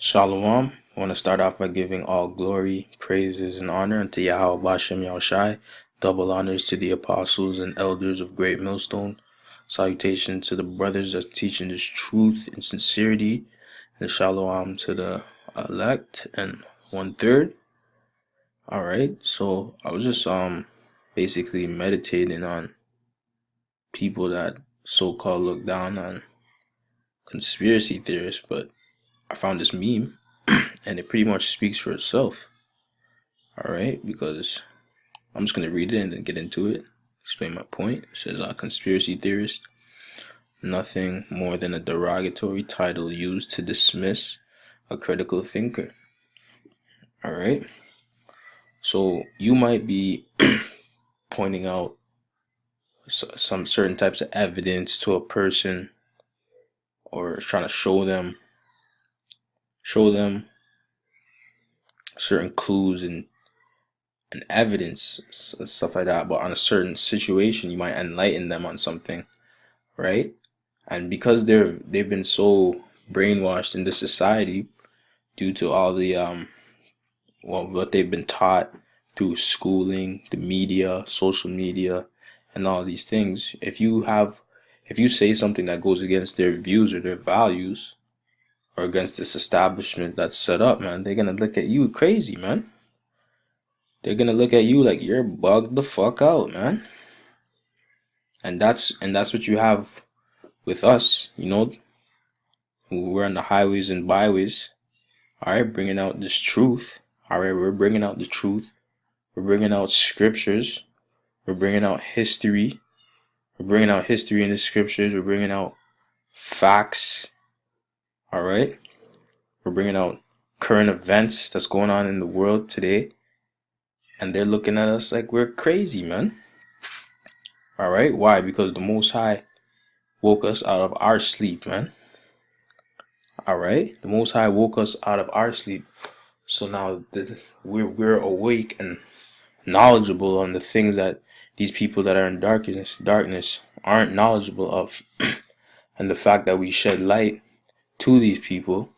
Shalom. I want to start off by giving all glory, praises, and honor unto Yahweh Bashem Yahushai. Double honors to the apostles and elders of Great Millstone. Salutation to the brothers that's teaching this truth in sincerity. And shalom to the elect and 1/3. Alright, so I was just basically meditating on people that so-called look down on conspiracy theorists, but I found this meme and it pretty much speaks for itself. Alright, because I'm just going to read it and then get into it, explain my point. It says, conspiracy theorist, nothing more than a derogatory title used to dismiss a critical thinker. Alright, so you might be pointing out some certain types of evidence to a person, or trying to show them certain clues and evidence, stuff like that. But on a certain situation, you might enlighten them on something, right? And because they've been so brainwashed in this society due to all the what they've been taught through schooling, the media, social media, and all these things. If you say something that goes against their views or their values, or against this establishment that's set up, man, they're gonna look at you crazy, man. They're gonna look at you like you're bugged the fuck out, man. And that's what you have with us, We're on the highways and byways, all right, bringing out this truth. All right, we're bringing out the truth. We're bringing out scriptures. We're bringing out history. We're bringing out history in the scriptures. We're bringing out facts. All right, we're bringing out current events that's going on in the world today. And they're looking at us like we're crazy, man. All right, why? Because the Most High woke us out of our sleep, man. All right, the Most High woke us out of our sleep. So now we're awake and knowledgeable on the things that these people that are in darkness aren't knowledgeable of. And the fact that we shed light to these people,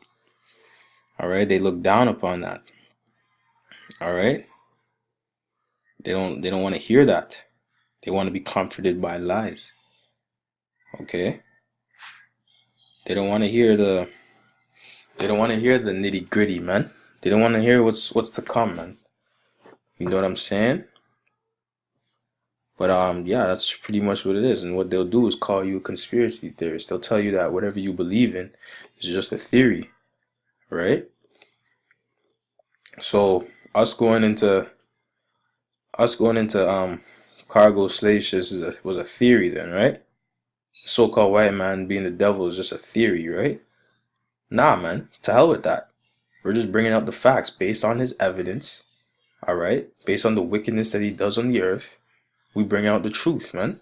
all right, they look down upon that. All right, they don't want to hear that. They want to be comforted by lies. Okay, they don't want to hear the nitty gritty, man. They don't want to hear what's to come, man. You know what I'm saying? But yeah, that's pretty much what it is. And what they'll do is call you a conspiracy theorist. They'll tell you that whatever you believe in is just a theory, right? So us going into cargo slave ships was a theory then, right? So-called white man being the devil is just a theory, right? Nah, man. To hell with that. We're just bringing out the facts based on his evidence, all right? Based on the wickedness that he does on the earth, we bring out the truth, man.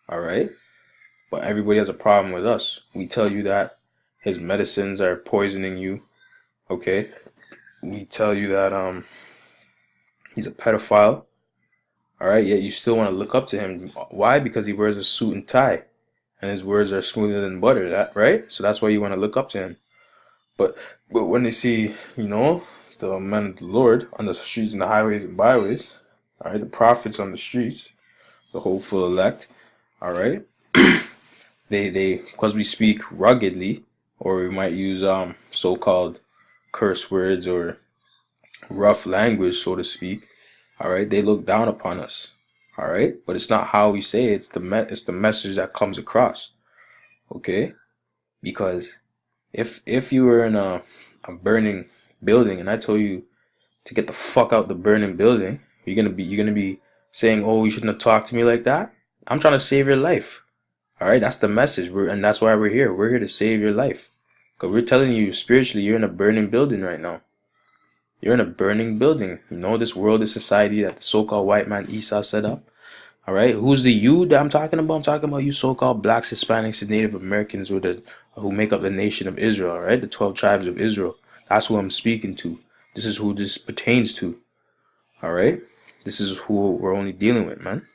All right? But everybody has a problem with us. We tell you that his medicines are poisoning you, okay? We tell you that he's a pedophile, all right? Yet you still want to look up to him. Why? Because he wears a suit and tie, and his words are smoother than butter, that right? So that's why you want to look up to him. But when they see, the men of the Lord on the streets and the highways and byways, all right, the prophets on the streets, the hopeful elect, all right, they because we speak ruggedly, or we might use so-called curse words or rough language, so to speak, all right, they look down upon us, all right. But it's not how we say it, it's the message that comes across, okay? Because if you were in a burning building and I told you to get the fuck out the burning building, you're gonna be saying, "Oh, you shouldn't have talked to me like that." I'm trying to save your life. All right, that's the message. And that's why we're here. We're here to save your life. Cause we're telling you spiritually, you're in a burning building right now. You're in a burning building. This world, this society that the so-called white man Esau set up. All right, who's the you that I'm talking about? I'm talking about you so-called blacks, Hispanics, and Native Americans who make up the nation of Israel, all right? The 12 tribes of Israel. That's who I'm speaking to. This is who this pertains to, all right? This is who we're only dealing with, man.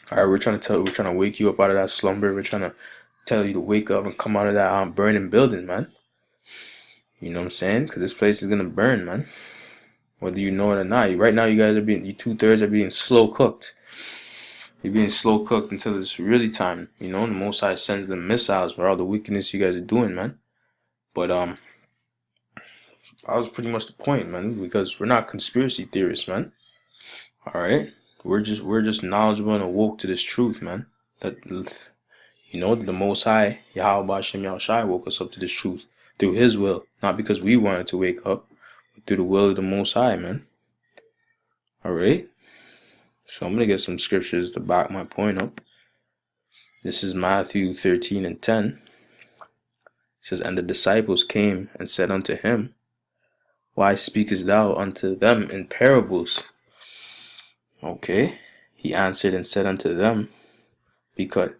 All right, we're trying to wake you up out of that slumber. We're trying to tell you to wake up and come out of that burning building, man. You know what I'm saying? Because this place is gonna burn, man. Whether you know it or not. Right now, you guys are being, you 2/3 are being slow cooked. You're being slow cooked until it's really time. You know, the Most High sends them missiles for all the wickedness you guys are doing, man. But that was pretty much the point, man. Because we're not conspiracy theorists, man. All right, we're just knowledgeable and awoke to this truth, man. That the Most High, Yahweh Bashem Yahushai, woke us up to this truth through His will, not because we wanted to wake up, but through the will of the Most High, man. All right. So I'm gonna get some scriptures to back my point up. This is Matthew 13:10. It says, "And the disciples came and said unto him, Why speakest thou unto them in parables?" Okay. He answered and said unto them, because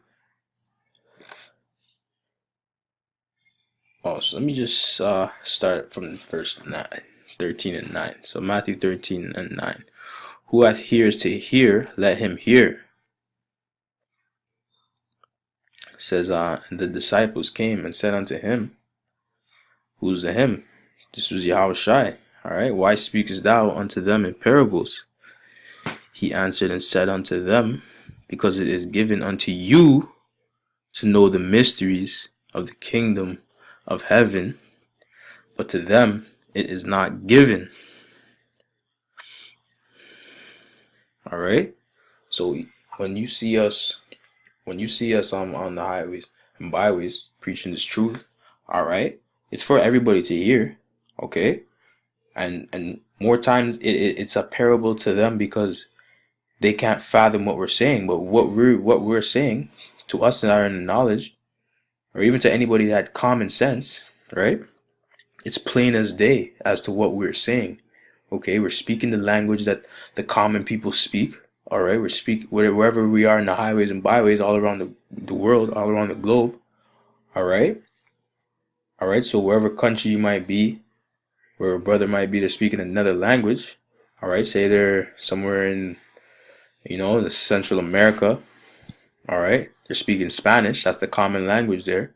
so let me just start from verse 13 and 9. So Matthew 13 and 9. Who hath ears to hear, let him hear. It says, and the disciples came and said unto him, who's the him? This was Yahushai. All right. Why speakest thou unto them in parables? He answered and said unto them, because it is given unto you to know the mysteries of the kingdom of heaven, but to them it is not given. All right. So when you see us on the highways and byways preaching this truth, all right, it's for everybody to hear. Okay. And more times it's a parable to them because they can't fathom what we're saying. But what we're saying to us that are in the knowledge, or even to anybody that had common sense, right? It's plain as day as to what we're saying. Okay, we're speaking the language that the common people speak. All right, we're speaking wherever we are in the highways and byways, all around the world, all around the globe. All right, so wherever country you might be, where a brother might be, they're speaking another language. All right, say they're somewhere in, the Central America. All right, they're speaking Spanish. That's the common language there.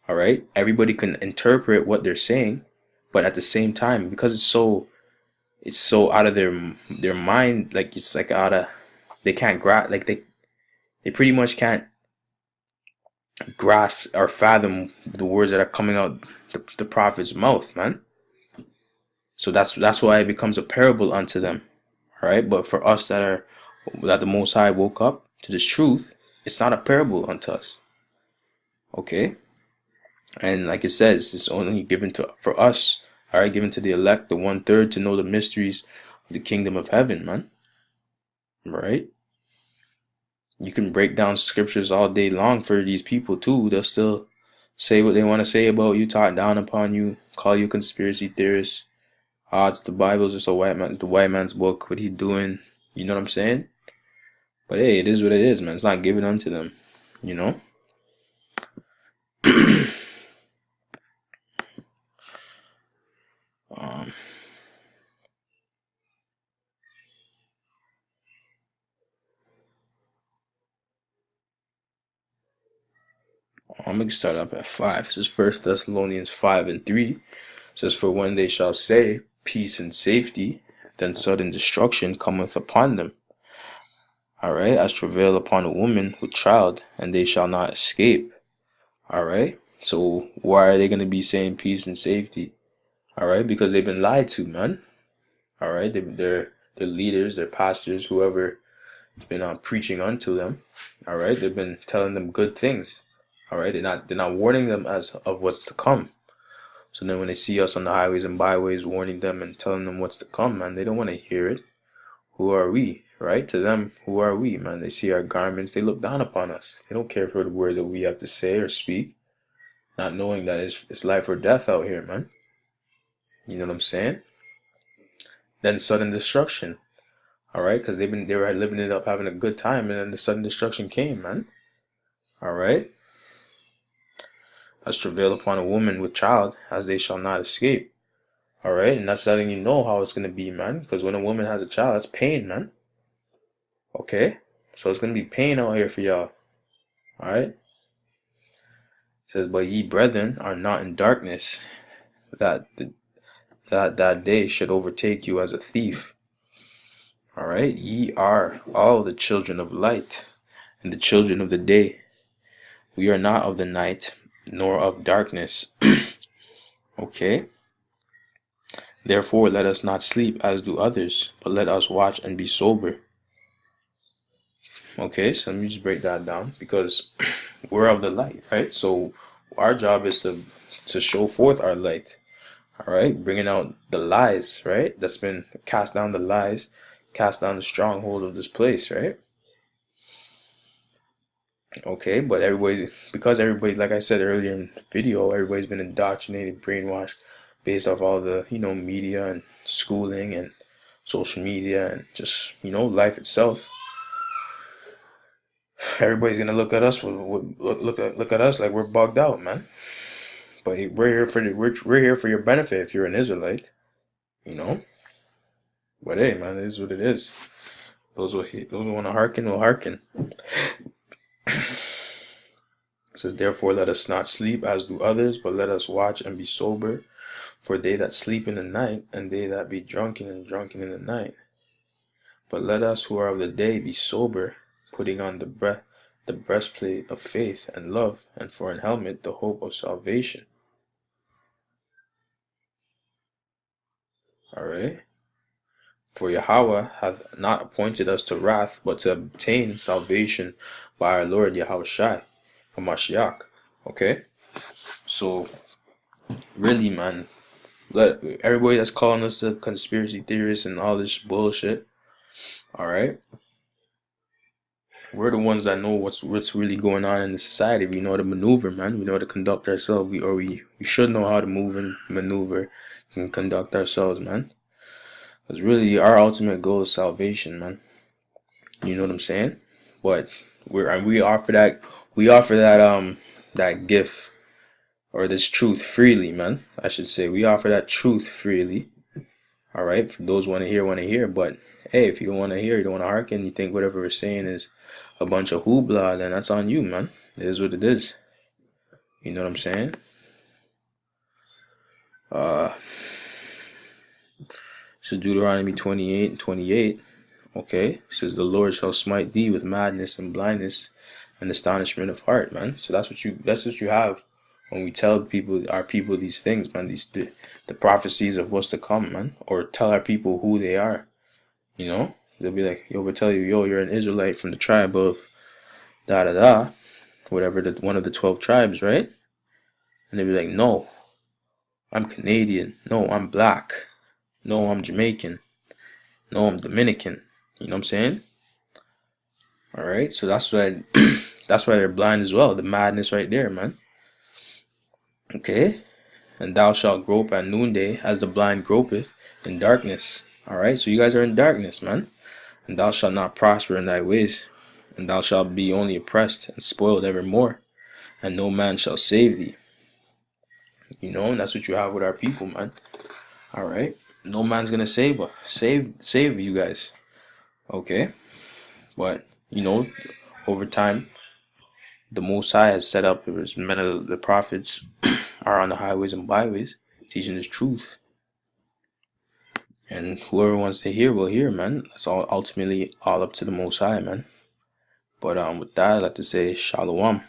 All right, everybody can interpret what they're saying, but at the same time, because it's so out of their mind, like it's like they can't grasp, like they pretty much can't grasp or fathom the words that are coming out the prophet's mouth, man. So that's why it becomes a parable unto them. All right, but for us that the Most High woke up to this truth, it's not a parable unto us. Okay, and like it says, it's only given for us. All right, given to the elect, the 1/3, to know the mysteries of the kingdom of heaven, man. Right? You can break down scriptures all day long for these people too. They'll still say what they want to say about you, talk down upon you, call you conspiracy theorists. It's the Bible, it's just it's the white man's book. What he doing? You know what I'm saying? But hey, it is what it is, man. It's not given unto them, you know? I'm gonna start up at 5. This is 1 Thessalonians 5:3. It says, "For when they shall say peace and safety, then sudden destruction cometh upon them. All right, as travail upon a woman with child, and they shall not escape." All right. So why are they gonna be saying peace and safety? All right, because they've been lied to, man. All right, they're leaders, their pastors, whoever has been preaching unto them. All right, they've been telling them good things. All right, they're not warning them of what's to come. So then when they see us on the highways and byways warning them and telling them what's to come, man, they don't want to hear it. Who are we, right? To them, who are we, man? They see our garments, they look down upon us. They don't care for the words that we have to say or speak, not knowing that it's life or death out here, man. You know what I'm saying? Then sudden destruction. All right, because they were living it up, having a good time, and then the sudden destruction came, man. All right. As travail upon a woman with child, as they shall not escape. All right, and that's letting you know how it's gonna be, man. Because when a woman has a child, that's pain, man. Okay, so it's gonna be pain out here for y'all. All right. It says, "But ye brethren are not in darkness, that that day should overtake you as a thief. All right, ye are all the children of light and the children of the day. We are not of the night nor of darkness. Okay. Therefore, let us not sleep as do others, but let us watch and be sober. Okay, so let me just break that down because we're of the light, right? So our job is to show forth our light, all right? Bringing out the lies, right? That's been cast down the lies, cast down the stronghold of this place, right? Okay, but everybody, like I said earlier in the video, everybody's been indoctrinated, brainwashed based off all the, media and schooling and social media and just, life itself. Everybody's gonna look at us look at us like we're bugged out, man. But we're here for your benefit if you're an Israelite, you know. But hey, man, it is what it is. Those who want to hearken will hearken. It says, therefore, let us not sleep as do others, but let us watch and be sober. For they that sleep in the night, and they that be drunken and drunken in the night. But let us who are of the day be sober, putting on the breastplate of faith and love, and for an helmet the hope of salvation. All right. For Yahweh hath not appointed us to wrath, but to obtain salvation by our Lord Yahweh Shai, Hamashiach. Okay? So, really, man, let everybody that's calling us a conspiracy theorists and all this bullshit, all right? We're the ones that know what's really going on in the society. We know how to maneuver, man. We know how to conduct ourselves. We should know how to move and maneuver and conduct ourselves, man. Because really, our ultimate goal is salvation, man. You know what I'm saying? But we offer that gift or this truth freely, man. I should say we offer that truth freely. All right, for those who want to hear. But hey, if you don't want to hear, you don't want to hearken, you think whatever we're saying is a bunch of hoopla, then that's on you, man. It is what it is. You know what I'm saying? This is Deuteronomy 28:28. Okay, it says the Lord shall smite thee with madness and blindness and astonishment of heart, man. So that's what you have when we tell our people these things, man. The prophecies of what's to come, man, or tell our people who they are. You know, they'll be like, yo, we'll tell you, yo, you're an Israelite from the tribe of da da da, whatever one of the 12 tribes, right? And they'll be like, no, I'm Canadian. No, I'm black. No, I'm Jamaican. No, I'm Dominican. You know what I'm saying? All right, so that's why that's why they're blind as well. The madness right there, man. Okay, and thou shalt grope at noonday as the blind gropeth in darkness. All right, so you guys are in darkness, man. And thou shalt not prosper in thy ways, and thou shalt be only oppressed and spoiled evermore, and no man shall save thee. You know, and that's what you have with our people, man. All right, no man's gonna save you guys. Okay, but over time, the Most High has set up as many of the prophets are on the highways and byways teaching His truth, and whoever wants to hear will hear, man. That's all ultimately all up to the Most High, man. But with that, I'd like to say Shalom.